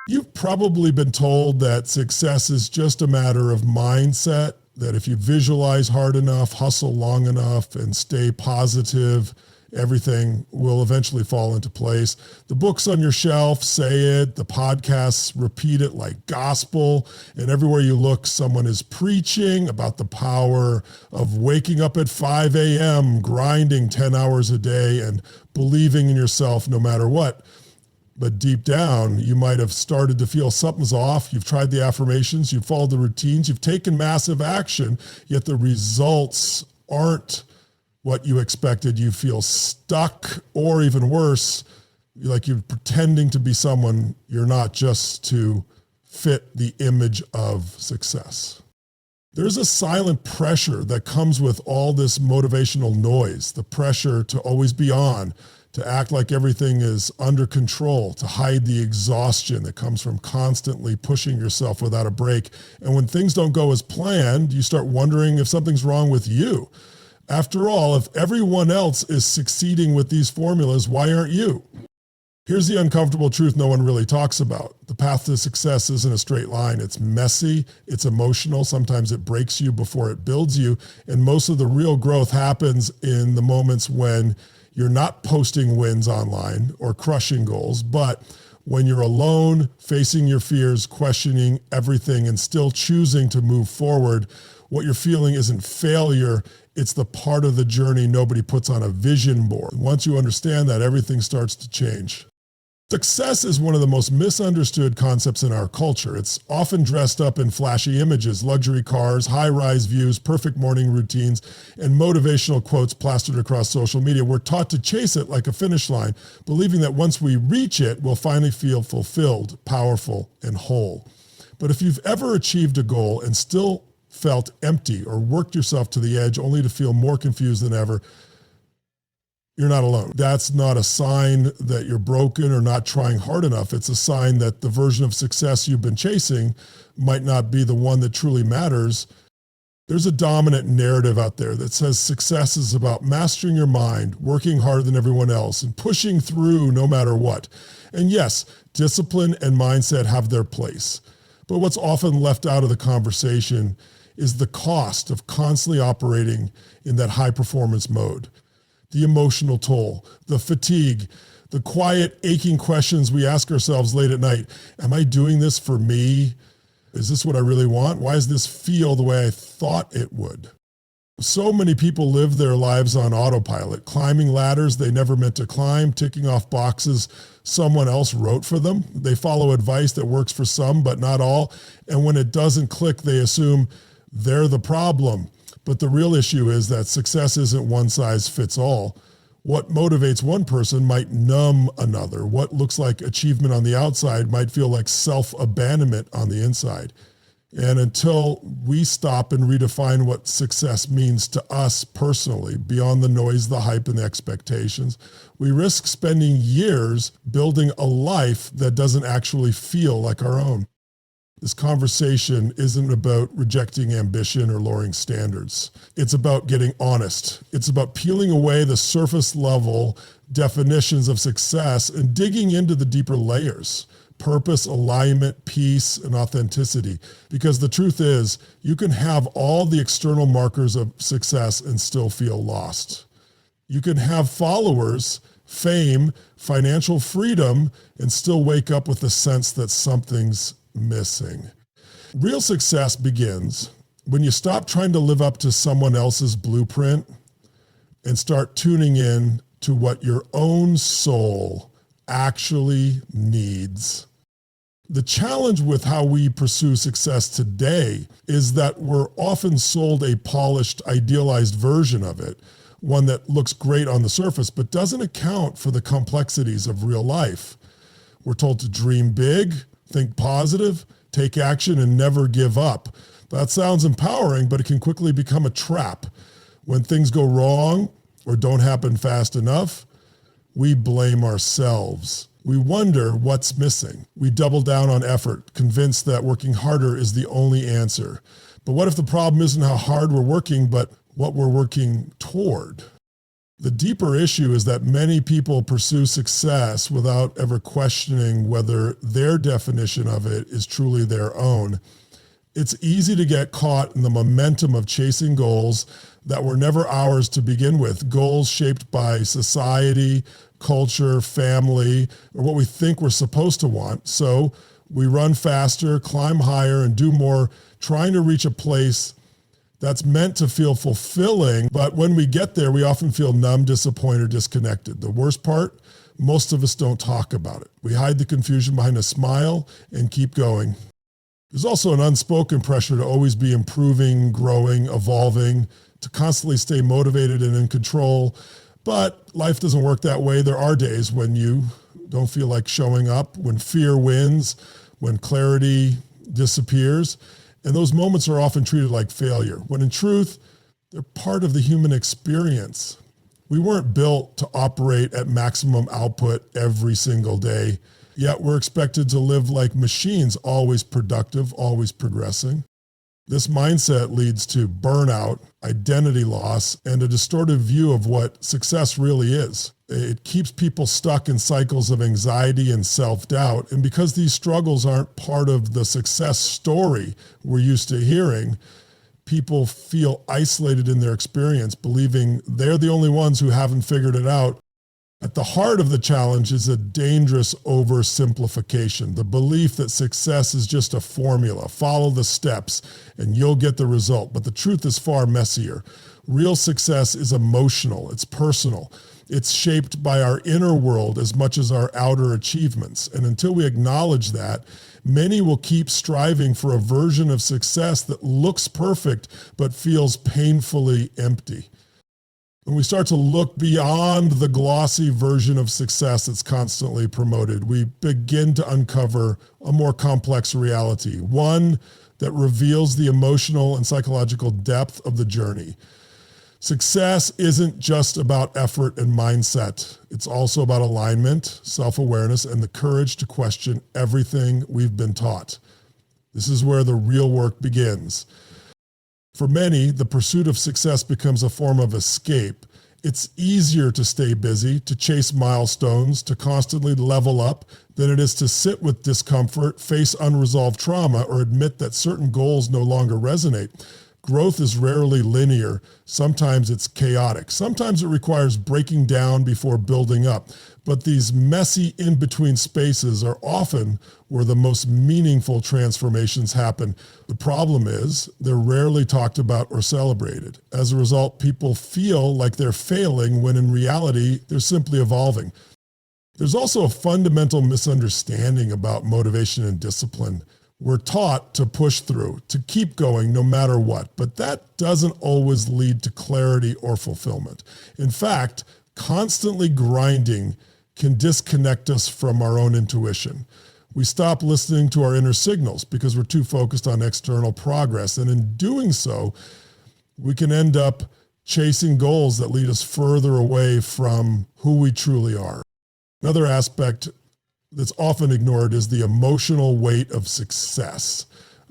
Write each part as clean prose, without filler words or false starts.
You've probably been told that success is just a matter of mindset, that if you visualize hard enough, hustle long enough, and stay positive, everything will eventually fall into place. The books on your shelf say it, the podcasts repeat it like gospel, and everywhere you look, someone is preaching about the power of waking up at 5 a.m., grinding 10 hours a day, and believing in yourself no matter what. But deep down, you might have started to feel something's off. You've tried the affirmations, you've followed the routines, you've taken massive action, yet the results aren't what you expected. You feel stuck, or even worse, like you're pretending to be someone you're not just to fit the image of success. There's a silent pressure that comes with all this motivational noise, the pressure to always be on, to act like everything is under control, to hide the exhaustion that comes from constantly pushing yourself without a break. And when things don't go as planned, you start wondering if something's wrong with you. After all, if everyone else is succeeding with these formulas, why aren't you? Here's the uncomfortable truth no one really talks about. The path to success isn't a straight line. It's messy, it's emotional, sometimes it breaks you before it builds you, and most of the real growth happens in the moments when you're not posting wins online or crushing goals, but when you're alone, facing your fears, questioning everything, and still choosing to move forward. What you're feeling isn't failure, it's the part of the journey nobody puts on a vision board. Once you understand that, everything starts to change. Success is one of the most misunderstood concepts in our culture. It's often dressed up in flashy images, luxury cars, high-rise views, perfect morning routines, and motivational quotes plastered across social media. We're taught to chase it like a finish line, believing that once we reach it, we'll finally feel fulfilled, powerful, and whole. But if you've ever achieved a goal and still felt empty or worked yourself to the edge only to feel more confused than ever, you're not alone. That's not a sign that you're broken or not trying hard enough. It's a sign that the version of success you've been chasing might not be the one that truly matters. There's a dominant narrative out there that says success is about mastering your mind, working harder than everyone else, and pushing through no matter what. And yes, discipline and mindset have their place. But what's often left out of the conversation is the cost of constantly operating in that high performance mode. The emotional toll, the fatigue, the quiet, aching questions we ask ourselves late at night. Am I doing this for me? Is this what I really want? Why does this feel the way I thought it would? So many people live their lives on autopilot, climbing ladders they never meant to climb, ticking off boxes someone else wrote for them. They follow advice that works for some, but not all. And when it doesn't click, they assume they're the problem. But the real issue is that success isn't one size fits all. What motivates one person might numb another. What looks like achievement on the outside might feel like self-abandonment on the inside. And until we stop and redefine what success means to us personally, beyond the noise, the hype, and the expectations, we risk spending years building a life that doesn't actually feel like our own. This conversation isn't about rejecting ambition or lowering standards. It's about getting honest. It's about peeling away the surface level definitions of success and digging into the deeper layers: purpose, alignment, peace, and authenticity. Because the truth is, you can have all the external markers of success and still feel lost. You can have followers, fame, financial freedom, and still wake up with the sense that something's missing. Real success begins when you stop trying to live up to someone else's blueprint and start tuning in to what your own soul actually needs. The challenge with how we pursue success today is that we're often sold a polished, idealized version of it, one that looks great on the surface but doesn't account for the complexities of real life. We're told to dream big, think positive, take action, and never give up. That sounds empowering, but it can quickly become a trap. When things go wrong or don't happen fast enough, we blame ourselves. We wonder what's missing. We double down on effort, convinced that working harder is the only answer. But what if the problem isn't how hard we're working, but what we're working toward? The deeper issue is that many people pursue success without ever questioning whether their definition of it is truly their own. It's easy to get caught in the momentum of chasing goals that were never ours to begin with, goals shaped by society, culture, family, or what we think we're supposed to want. So we run faster, climb higher, and do more, trying to reach a place that's meant to feel fulfilling. But when we get there, we often feel numb, disappointed, disconnected. The worst part, most of us don't talk about it. We hide the confusion behind a smile and keep going. There's also an unspoken pressure to always be improving, growing, evolving, to constantly stay motivated and in control. But life doesn't work that way. There are days when you don't feel like showing up, when fear wins, when clarity disappears. And those moments are often treated like failure, when in truth, they're part of the human experience. We weren't built to operate at maximum output every single day, yet we're expected to live like machines, always productive, always progressing. This mindset leads to burnout, identity loss, and a distorted view of what success really is. It keeps people stuck in cycles of anxiety and self-doubt. And because these struggles aren't part of the success story we're used to hearing, people feel isolated in their experience, believing they're the only ones who haven't figured it out. At the heart of the challenge is a dangerous oversimplification, the belief that success is just a formula. Follow the steps and you'll get the result. But the truth is far messier. Real success is emotional, it's personal. It's shaped by our inner world as much as our outer achievements. And until we acknowledge that, many will keep striving for a version of success that looks perfect but feels painfully empty. When we start to look beyond the glossy version of success that's constantly promoted, we begin to uncover a more complex reality, one that reveals the emotional and psychological depth of the journey. Success isn't just about effort and mindset. It's also about alignment, self-awareness, and the courage to question everything we've been taught. This is where the real work begins. For many, the pursuit of success becomes a form of escape. It's easier to stay busy, to chase milestones, to constantly level up than it is to sit with discomfort, face unresolved trauma, or admit that certain goals no longer resonate. Growth is rarely linear. Sometimes it's chaotic. Sometimes it requires breaking down before building up. But these messy in-between spaces are often where the most meaningful transformations happen. The problem is they're rarely talked about or celebrated. As a result, people feel like they're failing when in reality, they're simply evolving. There's also a fundamental misunderstanding about motivation and discipline. We're taught to push through, to keep going no matter what, but that doesn't always lead to clarity or fulfillment. In fact, constantly grinding can disconnect us from our own intuition. We stop listening to our inner signals because we're too focused on external progress. And in doing so, we can end up chasing goals that lead us further away from who we truly are. Another aspect that's often ignored is the emotional weight of success.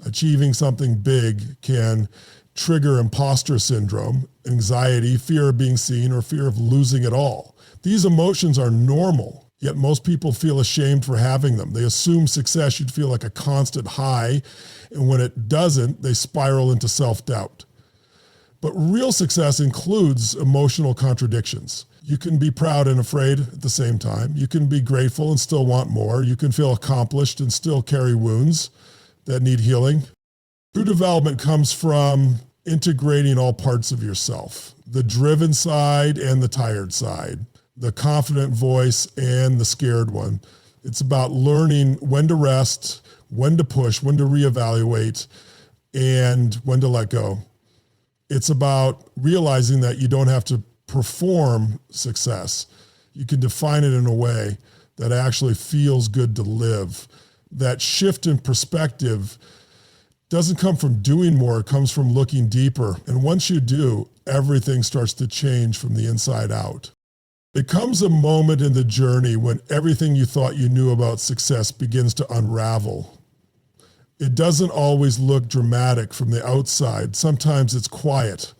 Achieving something big can trigger imposter syndrome, anxiety, fear of being seen, or fear of losing it all. These emotions are normal, yet most people feel ashamed for having them. They assume success should feel like a constant high, and when it doesn't, they spiral into self-doubt. But real success includes emotional contradictions. You can be proud and afraid at the same time. You can be grateful and still want more. You can feel accomplished and still carry wounds that need healing. True development comes from integrating all parts of yourself, the driven side and the tired side, the confident voice and the scared one. It's about learning when to rest, when to push, when to reevaluate, and when to let go. It's about realizing that you don't have to perform success. You can define it in a way that actually feels good to live. That shift in perspective doesn't come from doing more, it comes from looking deeper. And once you do, everything starts to change from the inside out. It comes a moment in the journey when everything you thought you knew about success begins to unravel. It doesn't always look dramatic from the outside. Sometimes it's quiet.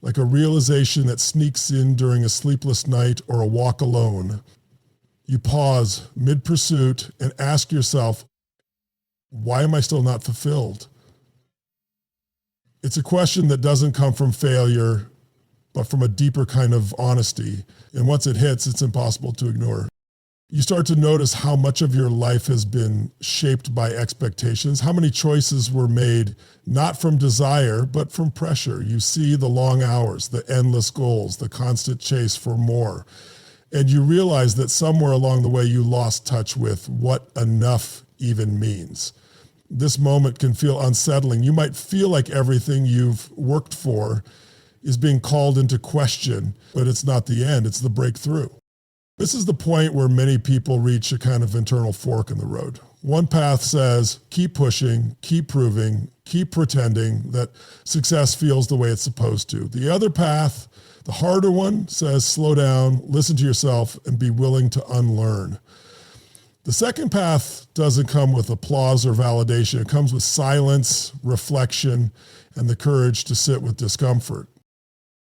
like a realization that sneaks in during a sleepless night or a walk alone. You pause mid-pursuit and ask yourself, why am I still not fulfilled? It's a question that doesn't come from failure, but from a deeper kind of honesty. And once it hits, it's impossible to ignore. You start to notice how much of your life has been shaped by expectations, how many choices were made not from desire, but from pressure. You see the long hours, the endless goals, the constant chase for more. And you realize that somewhere along the way you lost touch with what enough even means. This moment can feel unsettling. You might feel like everything you've worked for is being called into question, but it's not the end, it's the breakthrough. This is the point where many people reach a kind of internal fork in the road. One path says, keep pushing, keep proving, keep pretending that success feels the way it's supposed to. The other path, the harder one, says, slow down, listen to yourself, and be willing to unlearn. The second path doesn't come with applause or validation. It comes with silence, reflection, and the courage to sit with discomfort.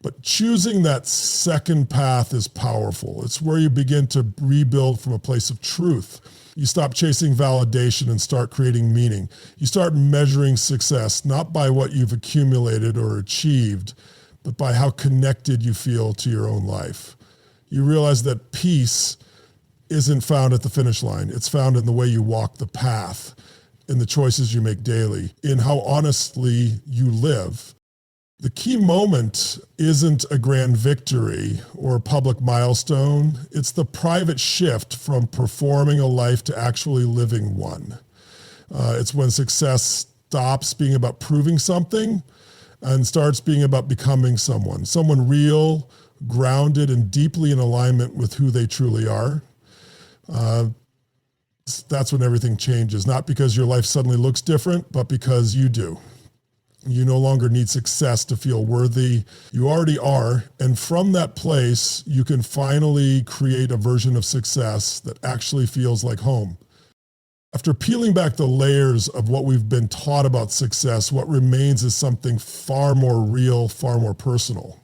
But choosing that second path is powerful. It's where you begin to rebuild from a place of truth. You stop chasing validation and start creating meaning. You start measuring success, not by what you've accumulated or achieved, but by how connected you feel to your own life. You realize that peace isn't found at the finish line. It's found in the way you walk the path, in the choices you make daily, in how honestly you live. The key moment isn't a grand victory or a public milestone. It's the private shift from performing a life to actually living one. It's when success stops being about proving something and starts being about becoming someone real, grounded, and deeply in alignment with who they truly are. That's when everything changes, not because your life suddenly looks different, but because you do. You no longer need success to feel worthy. You already are. And from that place, you can finally create a version of success that actually feels like home. After peeling back the layers of what we've been taught about success, what remains is something far more real, far more personal.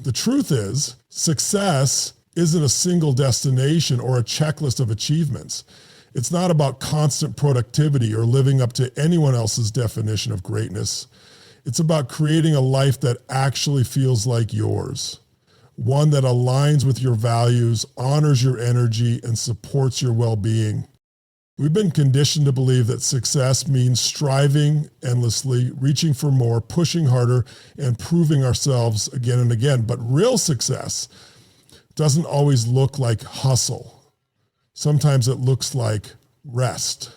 The truth is, success isn't a single destination or a checklist of achievements. It's not about constant productivity or living up to anyone else's definition of greatness. It's about creating a life that actually feels like yours, one that aligns with your values, honors your energy, and supports your well-being. We've been conditioned to believe that success means striving endlessly, reaching for more, pushing harder, and proving ourselves again and again. But real success doesn't always look like hustle. Sometimes it looks like rest.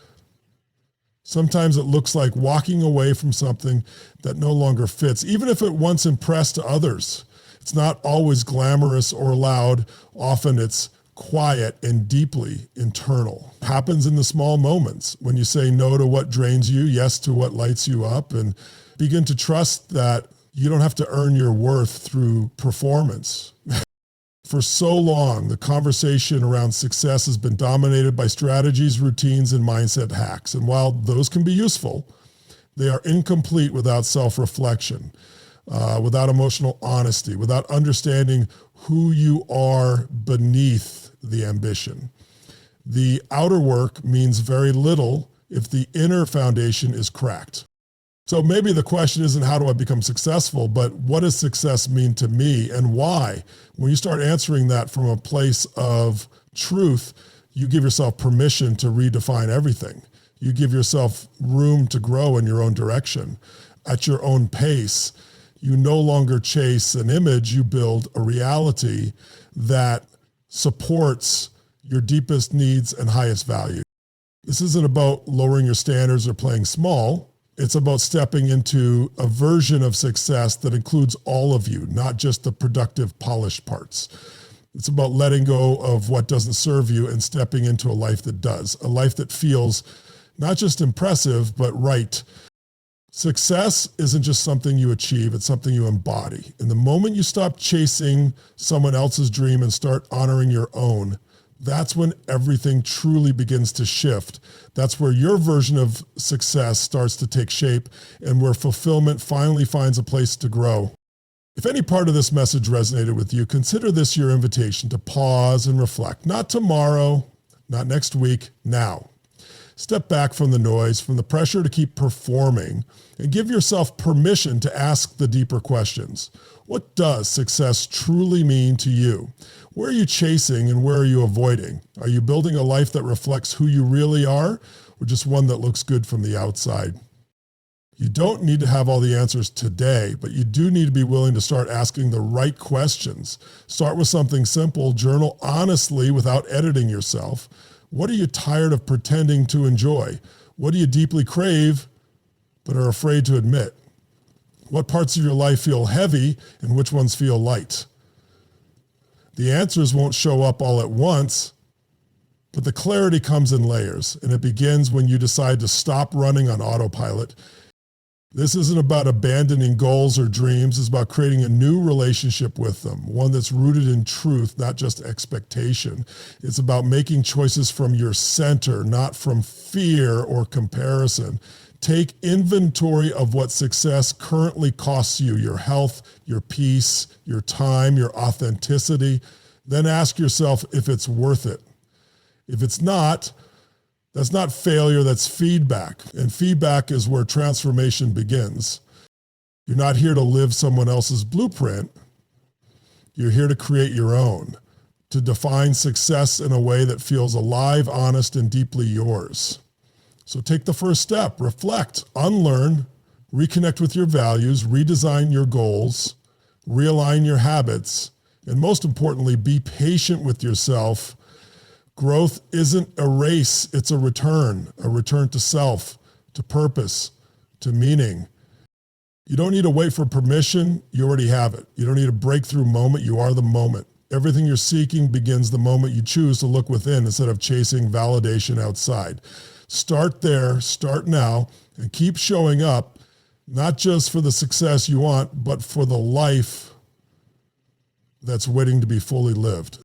Sometimes it looks like walking away from something that no longer fits, even if it once impressed others. It's not always glamorous or loud. Often it's quiet and deeply internal. It happens in the small moments when you say no to what drains you, yes to what lights you up, and begin to trust that you don't have to earn your worth through performance. For so long, the conversation around success has been dominated by strategies, routines, and mindset hacks. And while those can be useful, they are incomplete without self-reflection, without emotional honesty, without understanding who you are beneath the ambition. The outer work means very little if the inner foundation is cracked. So maybe the question isn't how do I become successful, but what does success mean to me and why? When you start answering that from a place of truth, you give yourself permission to redefine everything. You give yourself room to grow in your own direction at your own pace. You no longer chase an image, you build a reality that supports your deepest needs and highest value. This isn't about lowering your standards or playing small. It's about stepping into a version of success that includes all of you, not just the productive, polished parts. It's about letting go of what doesn't serve you and stepping into a life that does, a life that feels not just impressive, but right. Success isn't just something you achieve, it's something you embody. And the moment you stop chasing someone else's dream and start honoring your own, that's when everything truly begins to shift. That's where your version of success starts to take shape and where fulfillment finally finds a place to grow. If any part of this message resonated with you, consider this your invitation to pause and reflect. Not tomorrow, not next week, now. Step back from the noise, from the pressure to keep performing, and give yourself permission to ask the deeper questions. What does success truly mean to you? Where are you chasing and where are you avoiding? Are you building a life that reflects who you really are, or just one that looks good from the outside? You don't need to have all the answers today, but you do need to be willing to start asking the right questions. Start with something simple. Journal honestly without editing yourself. What are you tired of pretending to enjoy? What do you deeply crave but are afraid to admit? What parts of your life feel heavy and which ones feel light? The answers won't show up all at once, but the clarity comes in layers, and it begins when you decide to stop running on autopilot. This isn't about abandoning goals or dreams. It's about creating a new relationship with them, one that's rooted in truth, not just expectation. It's about making choices from your center, not from fear or comparison. Take inventory of what success currently costs you, your health, your peace, your time, your authenticity. Then ask yourself if it's worth it. If it's not, that's not failure, that's feedback. And feedback is where transformation begins. You're not here to live someone else's blueprint. You're here to create your own, to define success in a way that feels alive, honest, and deeply yours. So take the first step, reflect, unlearn, reconnect with your values, redesign your goals, realign your habits, and most importantly, be patient with yourself. Growth isn't a race, it's a return to self, to purpose, to meaning. You don't need to wait for permission, you already have it. You don't need a breakthrough moment, you are the moment. Everything you're seeking begins the moment you choose to look within instead of chasing validation outside. Start there, start now, and keep showing up, not just for the success you want, but for the life that's waiting to be fully lived.